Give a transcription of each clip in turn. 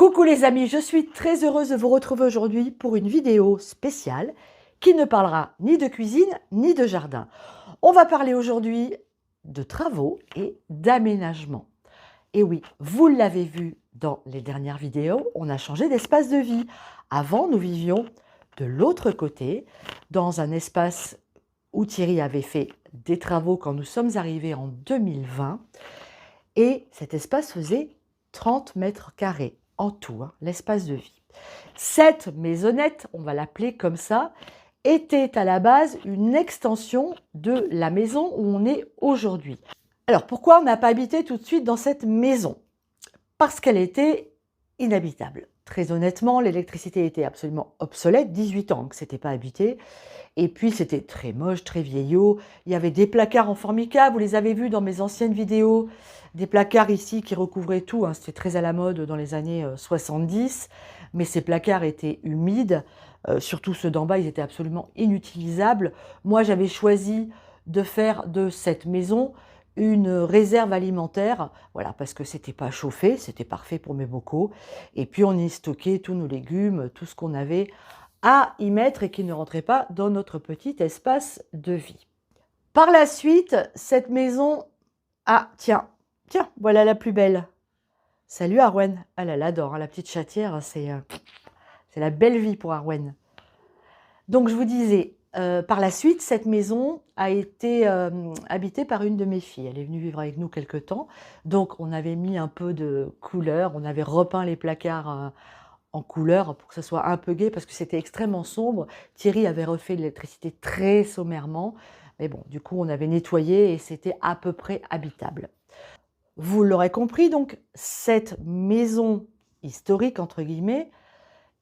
Coucou les amis, je suis très heureuse de vous retrouver aujourd'hui pour une vidéo spéciale qui ne parlera ni de cuisine ni de jardin. On va parler aujourd'hui de travaux et d'aménagement. Et oui, vous l'avez vu dans les dernières vidéos, on a changé d'espace de vie. Avant, nous vivions de l'autre côté, dans un espace où Thierry avait fait des travaux quand nous sommes arrivés en 2020. Et cet espace faisait 30 mètres carrés en tout, l'espace de vie. Cette maisonnette, on va l'appeler comme ça, était à la base une extension de la maison où on est aujourd'hui. Alors pourquoi on n'a pas habité tout de suite dans cette maison? Parce qu'elle était inhabitable. Très honnêtement, l'électricité était absolument obsolète, 18 ans que ce n'était pas habité. Et puis c'était très moche, très vieillot. Il y avait des placards en formica, vous les avez vus dans mes anciennes vidéos. Des placards ici qui recouvraient tout, c'était très à la mode dans les années 70. Mais ces placards étaient humides, surtout ceux d'en bas, ils étaient absolument inutilisables. Moi j'avais choisi de faire de cette maison une réserve alimentaire, voilà, parce que c'était pas chauffé, c'était parfait pour mes bocaux. Et puis on y stockait tous nos légumes, tout ce qu'on avait à y mettre et qui ne rentrait pas dans notre petit espace de vie. Par la suite, cette maison... Ah, tiens, voilà la plus belle. Salut Arwen. Elle l'adore, la petite chatière, c'est la belle vie pour Arwen. Donc je vous disais, par la suite, cette maison a été habitée par une de mes filles. Elle est venue vivre avec nous quelque temps. Donc on avait mis un peu de couleur, on avait repeint les placards en couleur pour que ce soit un peu gai parce que c'était extrêmement sombre. Thierry avait refait l'électricité très sommairement. Mais bon, du coup, on avait nettoyé et c'était à peu près habitable. Vous l'aurez compris, donc, cette maison historique, entre guillemets,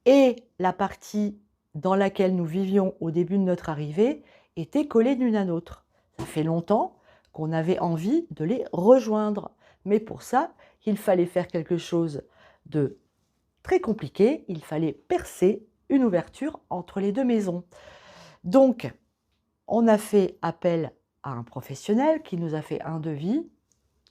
et la partie dans laquelle nous vivions au début de notre arrivée étaient collées l'une à l'autre. Ça fait longtemps qu'on avait envie de les rejoindre. Mais pour ça, il fallait faire quelque chose de très compliqué. Il fallait percer une ouverture entre les deux maisons. Donc, on a fait appel à un professionnel qui nous a fait un devis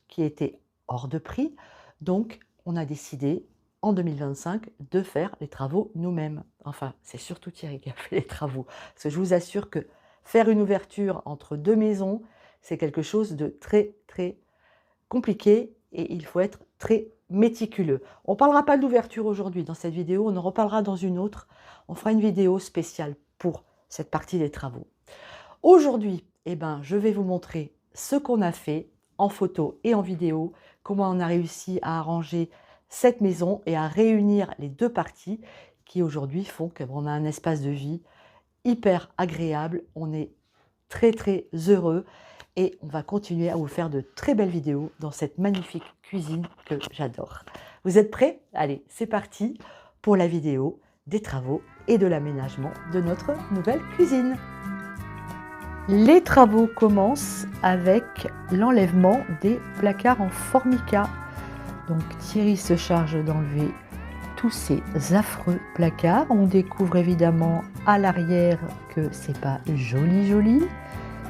qui était hors de prix. Donc, on a décidé en 2025 de faire les travaux nous-mêmes. Enfin, c'est surtout Thierry qui a fait les travaux. Parce que je vous assure que faire une ouverture entre deux maisons, c'est quelque chose de très, très compliqué et il faut être très méticuleux. On ne parlera pas d'ouverture aujourd'hui dans cette vidéo, on en reparlera dans une autre. On fera une vidéo spéciale pour cette partie des travaux. Aujourd'hui, je vais vous montrer ce qu'on a fait en photo et en vidéo, comment on a réussi à arranger cette maison et à réunir les deux parties qui aujourd'hui font qu'on a un espace de vie hyper agréable. On est très très heureux et on va continuer à vous faire de très belles vidéos dans cette magnifique cuisine que j'adore. Vous êtes prêts? Allez, c'est parti pour la vidéo des travaux et de l'aménagement de notre nouvelle cuisine. Les travaux commencent avec l'enlèvement des placards en formica. Donc Thierry se charge d'enlever tous ces affreux placards. On découvre évidemment à l'arrière que c'est pas joli.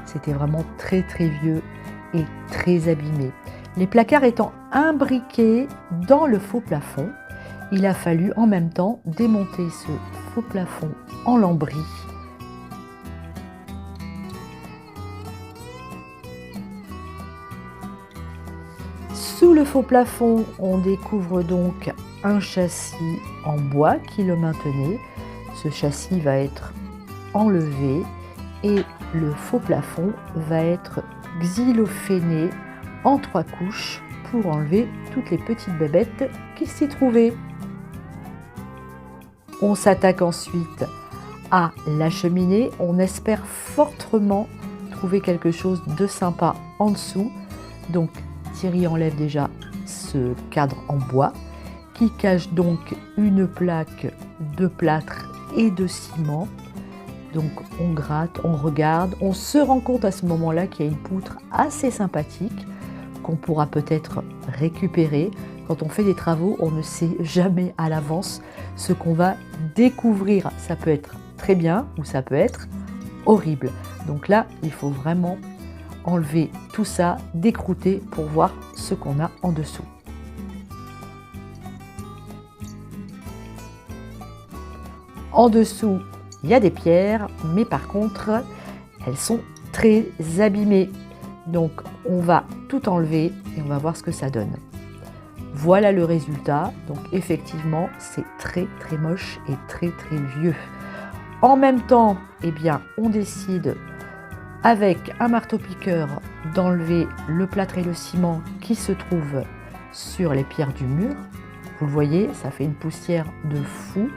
C'était vraiment très très vieux et très abîmé. Les placards étant imbriqués dans le faux plafond, il a fallu en même temps démonter ce faux plafond en lambris. Sous le faux plafond, on découvre donc un châssis en bois qui le maintenait. Ce châssis va être enlevé et le faux plafond va être xylophéné en 3 couches pour enlever toutes les petites bébêtes qui s'y trouvaient. On s'attaque ensuite à la cheminée. On espère fortement trouver quelque chose de sympa en dessous. Donc Thierry enlève déjà ce cadre en bois qui cache donc une plaque de plâtre et de ciment. Donc on gratte, on regarde, on se rend compte à ce moment-là qu'il y a une poutre assez sympathique qu'on pourra peut-être récupérer. Quand on fait des travaux, on ne sait jamais à l'avance ce qu'on va découvrir. Ça peut être très bien ou ça peut être horrible. Donc là, il faut vraiment enlever tout ça, décrouter pour voir ce qu'on a en dessous. En dessous, il y a des pierres, mais par contre, elles sont très abîmées. Donc, on va tout enlever et on va voir ce que ça donne. Voilà le résultat. Donc, effectivement, c'est très moche et très vieux. En même temps, eh bien, on décide avec un marteau-piqueur d'enlever le plâtre et le ciment qui se trouvent sur les pierres du mur. Vous le voyez, ça fait une poussière de fou.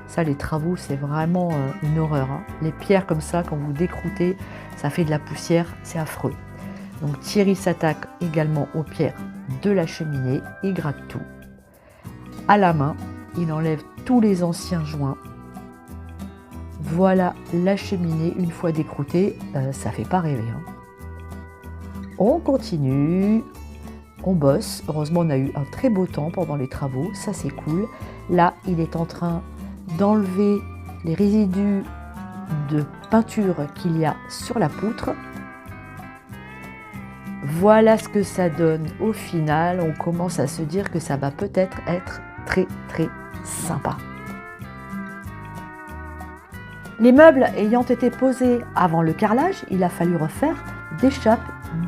Ça, les travaux, c'est vraiment une horreur, hein. Les pierres comme ça, quand vous décroutez, ça fait de la poussière, c'est affreux. Donc Thierry s'attaque également aux pierres de la cheminée, il gratte tout. À la main, il enlève tous les anciens joints. Voilà la cheminée, une fois décroutée, ça fait pas rêver, hein. On continue, on bosse. Heureusement, on a eu un très beau temps pendant les travaux, ça c'est cool. Là, il est en train d'enlever les résidus de peinture qu'il y a sur la poutre. Voilà ce que ça donne au final. On commence à se dire que ça va peut-être être très sympa. Les meubles ayant été posés avant le carrelage, il a fallu refaire des chapes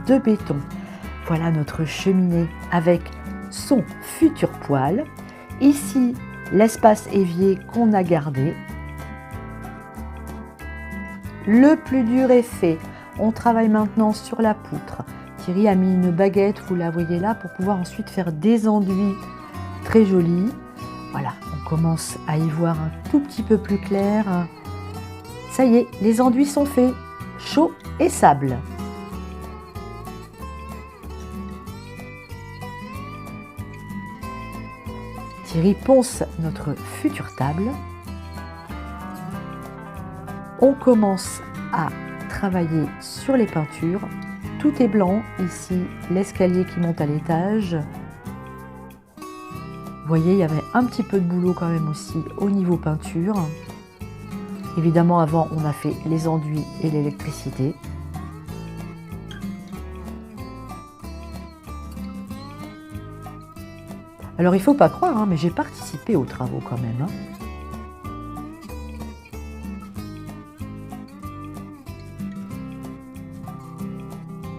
de béton. Voilà notre cheminée avec son futur poêle. Ici, l'espace évier qu'on a gardé. Le plus dur est fait. On travaille maintenant sur la poutre. Thierry a mis une baguette, vous la voyez là, pour pouvoir ensuite faire des enduits très jolis. Voilà, on commence à y voir un tout petit peu plus clair. Ça y est, les enduits sont faits. Chaud et sable. Thierry ponce notre future table. On commence à travailler sur les peintures. Tout est blanc. Ici, l'escalier qui monte à l'étage. Vous voyez, il y avait un petit peu de boulot quand même aussi au niveau peinture. Évidemment, avant, on a fait les enduits et l'électricité. Alors, il ne faut pas croire, hein, mais j'ai participé aux travaux quand même, hein.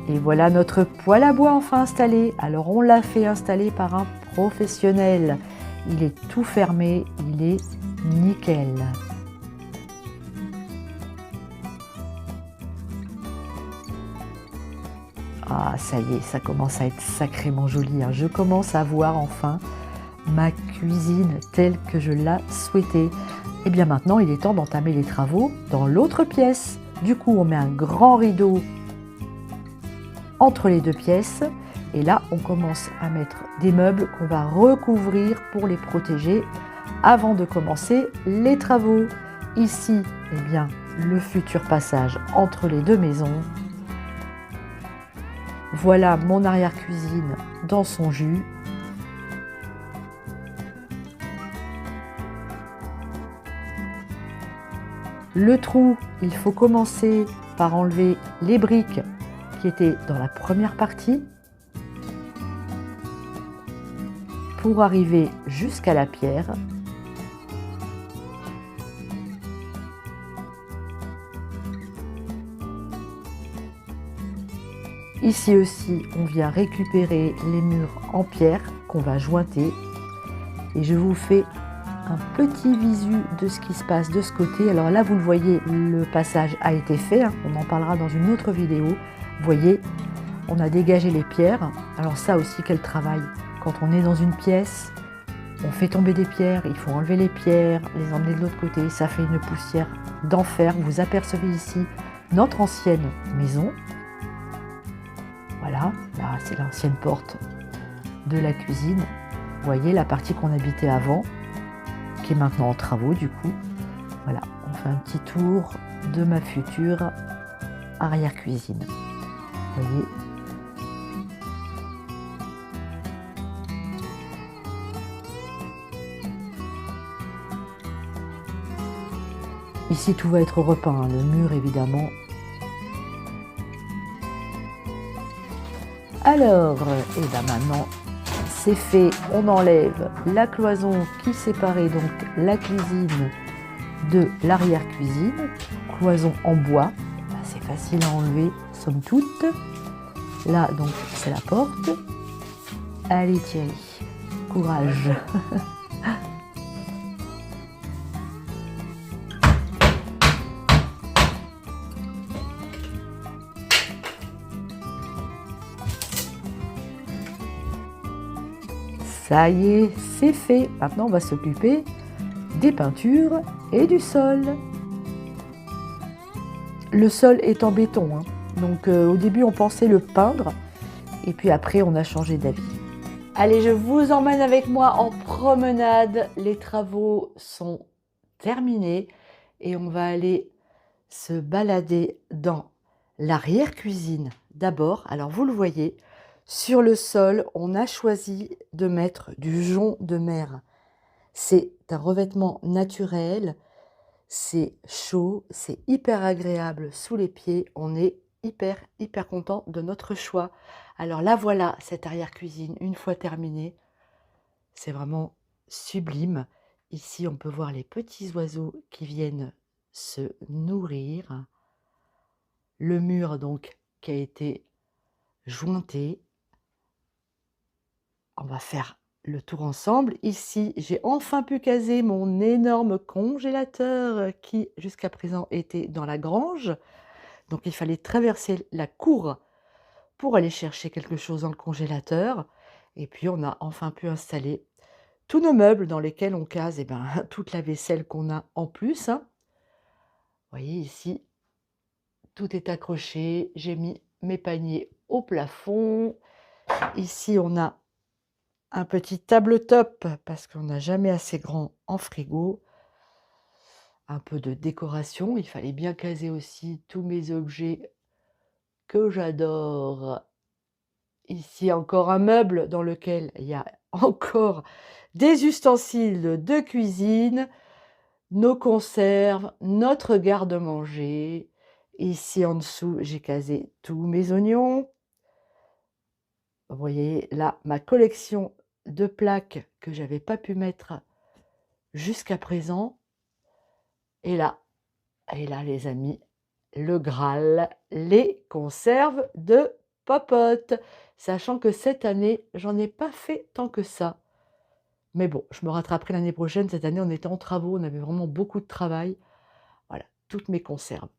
Et voilà notre poêle à bois enfin installé. Alors, on l'a fait installer par un professionnel. Il est tout fermé, il est nickel. Ah, ça y est, ça commence à être sacrément joli, hein. Je commence à voir enfin ma cuisine telle que je la souhaitais. Et bien maintenant, il est temps d'entamer les travaux dans l'autre pièce. Du coup, on met un grand rideau entre les deux pièces. Et là, on commence à mettre des meubles qu'on va recouvrir pour les protéger avant de commencer les travaux. Ici, eh bien, le futur passage entre les deux maisons. Voilà mon arrière-cuisine dans son jus. Le trou, il faut commencer par enlever les briques qui étaient dans la première partie pour arriver jusqu'à la pierre. Ici aussi, on vient récupérer les murs en pierre qu'on va jointer. Et je vous fais un petit visu de ce qui se passe de ce côté. Alors là, vous le voyez, le passage a été fait, hein. On en parlera dans une autre vidéo. Vous voyez, on a dégagé les pierres. Alors ça aussi, quel travail. Quand on est dans une pièce, on fait tomber des pierres. Il faut enlever les pierres, les emmener de l'autre côté. Ça fait une poussière d'enfer. Vous apercevez ici notre ancienne maison. Voilà, là c'est l'ancienne porte de la cuisine. Vous voyez la partie qu'on habitait avant, qui est maintenant en travaux du coup. Voilà, on fait un petit tour de ma future arrière-cuisine. Vous voyez. Ici tout va être repeint, hein, le mur évidemment. Alors, et ben maintenant, c'est fait. On enlève la cloison qui séparait donc la cuisine de l'arrière-cuisine, cloison en bois. C'est facile à enlever, somme toute. Là, donc, c'est la porte. Allez Thierry, courage. Ça y est, c'est fait. Maintenant, on va s'occuper des peintures et du sol. Le sol est en béton, hein. Donc au début, on pensait le peindre et puis après, on a changé d'avis. Allez, je vous emmène avec moi en promenade. Les travaux sont terminés et on va aller se balader dans l'arrière-cuisine d'abord. Alors, vous le voyez, sur le sol, on a choisi de mettre du jonc de mer. C'est un revêtement naturel, c'est chaud, c'est hyper agréable sous les pieds. On est hyper content de notre choix. Alors là, voilà cette arrière-cuisine, une fois terminée. C'est vraiment sublime. Ici, on peut voir les petits oiseaux qui viennent se nourrir. Le mur, donc, qui a été jointé. On va faire le tour ensemble. Ici, j'ai enfin pu caser mon énorme congélateur qui, jusqu'à présent, était dans la grange. Donc, il fallait traverser la cour pour aller chercher quelque chose dans le congélateur. Et puis, on a enfin pu installer tous nos meubles dans lesquels on case toute la vaisselle qu'on a en plus, hein. Vous voyez ici, tout est accroché. J'ai mis mes paniers au plafond. Ici, on a un petit tabletop parce qu'on n'a jamais assez grand en frigo. Un peu de décoration. Il fallait bien caser aussi tous mes objets que j'adore. Ici, encore un meuble dans lequel il y a encore des ustensiles de cuisine, nos conserves, notre garde-manger. Ici, en dessous, j'ai casé tous mes oignons. Vous voyez là ma collection de plaques que j'avais pas pu mettre jusqu'à présent. Et là, les amis, le Graal, les conserves de popote. Sachant que cette année, j'en ai pas fait tant que ça. Mais bon, je me rattraperai l'année prochaine. Cette année, on était en travaux, on avait vraiment beaucoup de travail. Voilà, toutes mes conserves.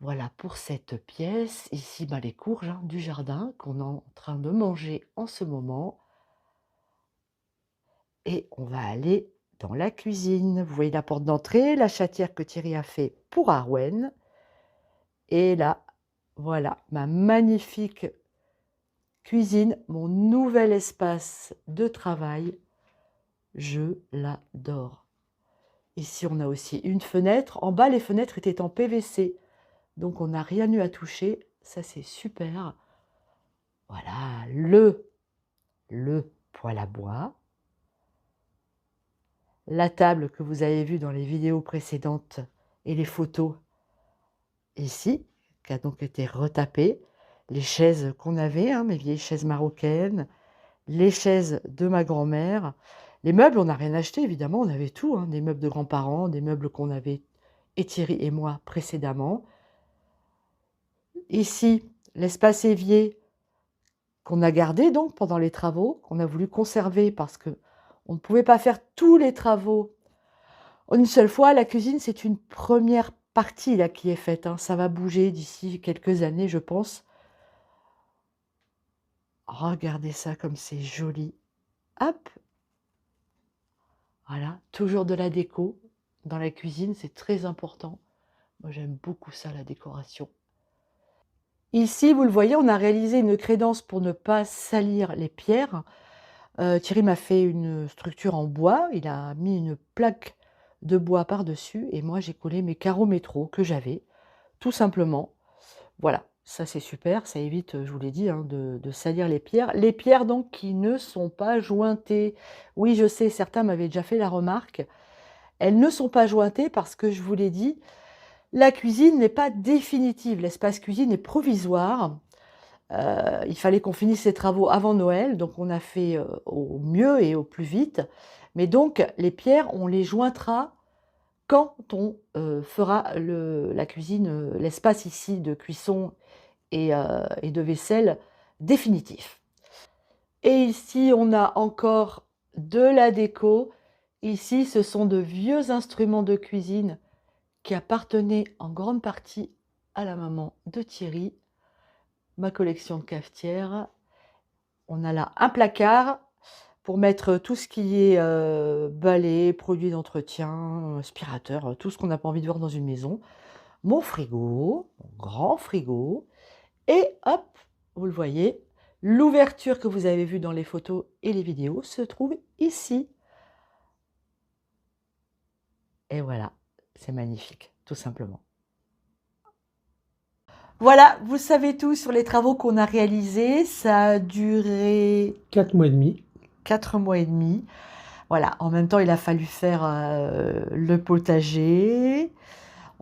Voilà pour cette pièce. Ici, les courges du jardin qu'on est en train de manger en ce moment. Et on va aller dans la cuisine. Vous voyez la porte d'entrée, la chatière que Thierry a fait pour Arwen. Et là, voilà ma magnifique cuisine, mon nouvel espace de travail. Je l'adore. Ici, on a aussi une fenêtre. En bas, les fenêtres étaient en PVC. Donc, on n'a rien eu à toucher. Ça, c'est super. Voilà, le poêle à bois. La table que vous avez vue dans les vidéos précédentes et les photos ici, qui a donc été retapée. Les chaises qu'on avait, mes vieilles chaises marocaines, les chaises de ma grand-mère. Les meubles, on n'a rien acheté, évidemment, on avait tout, des meubles de grands-parents, des meubles qu'on avait, et Thierry et moi, précédemment. Ici, l'espace évier qu'on a gardé donc pendant les travaux, qu'on a voulu conserver parce que on ne pouvait pas faire tous les travaux en une seule fois. La cuisine, c'est une première partie là qui est faite, ça va bouger d'ici quelques années, je pense. Regardez ça comme c'est joli. Hop. Voilà, toujours de la déco dans la cuisine, c'est très important. Moi, j'aime beaucoup ça, la décoration. Ici, vous le voyez, on a réalisé une crédence pour ne pas salir les pierres. Thierry m'a fait une structure en bois. Il a mis une plaque de bois par-dessus et moi, j'ai collé mes carreaux métro que j'avais, tout simplement. Voilà, ça c'est super, ça évite, je vous l'ai dit, de salir les pierres. Les pierres donc qui ne sont pas jointées. Oui, je sais, certains m'avaient déjà fait la remarque. Elles ne sont pas jointées parce que, je vous l'ai dit, la cuisine n'est pas définitive. L'espace cuisine est provisoire. Il fallait qu'on finisse les travaux avant Noël, donc on a fait au mieux et au plus vite. Mais donc, les pierres, on les jointera quand on fera la cuisine, l'espace ici de cuisson et de vaisselle définitif. Et ici, on a encore de la déco. Ici, ce sont de vieux instruments de cuisine qui appartenaient en grande partie à la maman de Thierry. Ma collection de cafetière. On a là un placard pour mettre tout ce qui est balai, produits d'entretien, aspirateur, tout ce qu'on n'a pas envie de voir dans une maison. Mon frigo, mon grand frigo. Et hop, vous le voyez, l'ouverture que vous avez vue dans les photos et les vidéos se trouve ici. Et voilà, c'est magnifique, tout simplement. Voilà, vous savez tout sur les travaux qu'on a réalisés. Ça a duré 4 mois et demi. 4 mois et demi. Voilà, en même temps, il a fallu faire le potager.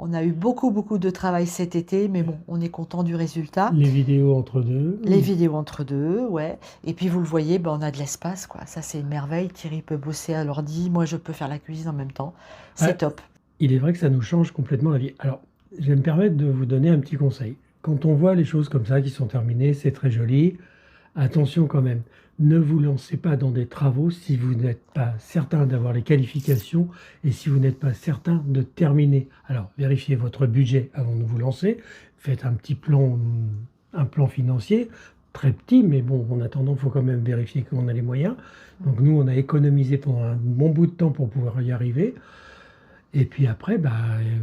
On a eu beaucoup de travail cet été, mais bon, on est content du résultat. Les vidéos entre deux. Les vidéos entre deux, ouais. Et puis, vous le voyez, ben, on a de l'espace, quoi. Ça, c'est une merveille. Thierry peut bosser à l'ordi. Moi, je peux faire la cuisine en même temps. C'est top. Il est vrai que ça nous change complètement la vie. Alors, je vais me permettre de vous donner un petit conseil. Quand on voit les choses comme ça qui sont terminées, c'est très joli. Attention quand même, ne vous lancez pas dans des travaux si vous n'êtes pas certain d'avoir les qualifications et si vous n'êtes pas certain de terminer. Alors, vérifiez votre budget avant de vous lancer. Faites un plan financier, très petit, mais bon, en attendant, il faut quand même vérifier qu'on a les moyens. Donc nous, on a économisé pendant un bon bout de temps pour pouvoir y arriver. Et puis après, bah,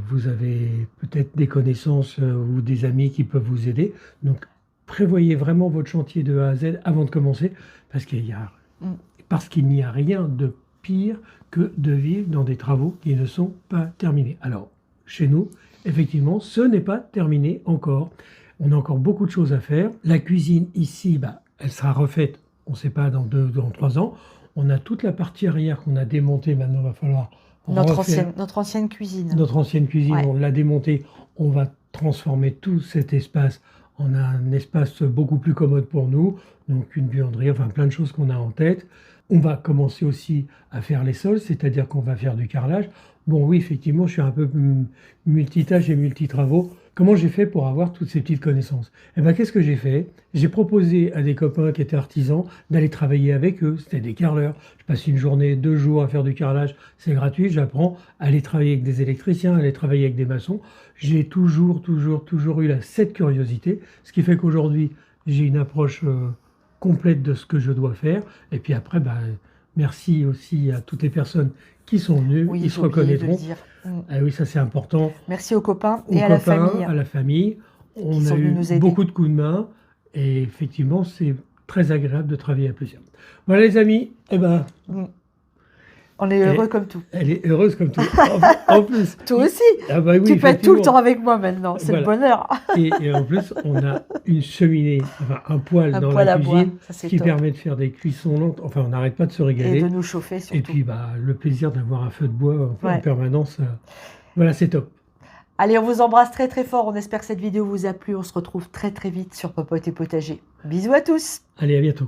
vous avez peut-être des connaissances ou des amis qui peuvent vous aider. Donc, prévoyez vraiment votre chantier de A à Z avant de commencer, parce qu'il n'y a rien de pire que de vivre dans des travaux qui ne sont pas terminés. Alors, chez nous, effectivement, ce n'est pas terminé encore. On a encore beaucoup de choses à faire. La cuisine ici, bah, elle sera refaite, on ne sait pas, dans 3 ans. On a toute la partie arrière qu'on a démontée. Maintenant, il va falloir notre ancienne cuisine. Notre ancienne cuisine, ouais. On l'a démontée. On va transformer tout cet espace en un espace beaucoup plus commode pour nous. Donc une buanderie, enfin plein de choses qu'on a en tête. On va commencer aussi à faire les sols, c'est-à-dire qu'on va faire du carrelage. Bon oui, effectivement, je suis un peu multitâche et multitravaux. Comment j'ai fait pour avoir toutes ces petites connaissances? Eh bien, qu'est-ce que j'ai fait? J'ai proposé à des copains qui étaient artisans d'aller travailler avec eux. C'était des carreleurs. Je passe une journée, 2 jours à faire du carrelage. C'est gratuit. J'apprends à aller travailler avec des électriciens, à aller travailler avec des maçons. J'ai toujours eu cette curiosité. Ce qui fait qu'aujourd'hui, j'ai une approche complète de ce que je dois faire. Et puis après, bah, merci aussi à toutes les personnes qui sont venues. Oui, ils se reconnaîtront. Ah oui, ça c'est important. Merci aux copains et à la famille. À la famille. On a eu beaucoup de coups de main et effectivement, c'est très agréable de travailler à plusieurs. Voilà les amis, eh ben, on est heureux comme tout. Elle est heureuse comme tout. En plus. Toi aussi. Ah bah oui, tu peux être tout le temps avec moi maintenant, c'est le bonheur. Et en plus, on a une cheminée, enfin un poil dans la cuisine qui permet de faire des cuissons lentes. Enfin, on n'arrête pas de se régaler. Et de nous chauffer surtout. Et puis, bah, le plaisir d'avoir un feu de bois en permanence. Voilà, c'est top. Allez, on vous embrasse très fort. On espère que cette vidéo vous a plu. On se retrouve très vite sur Popote et Potager. Bisous à tous. Allez, à bientôt.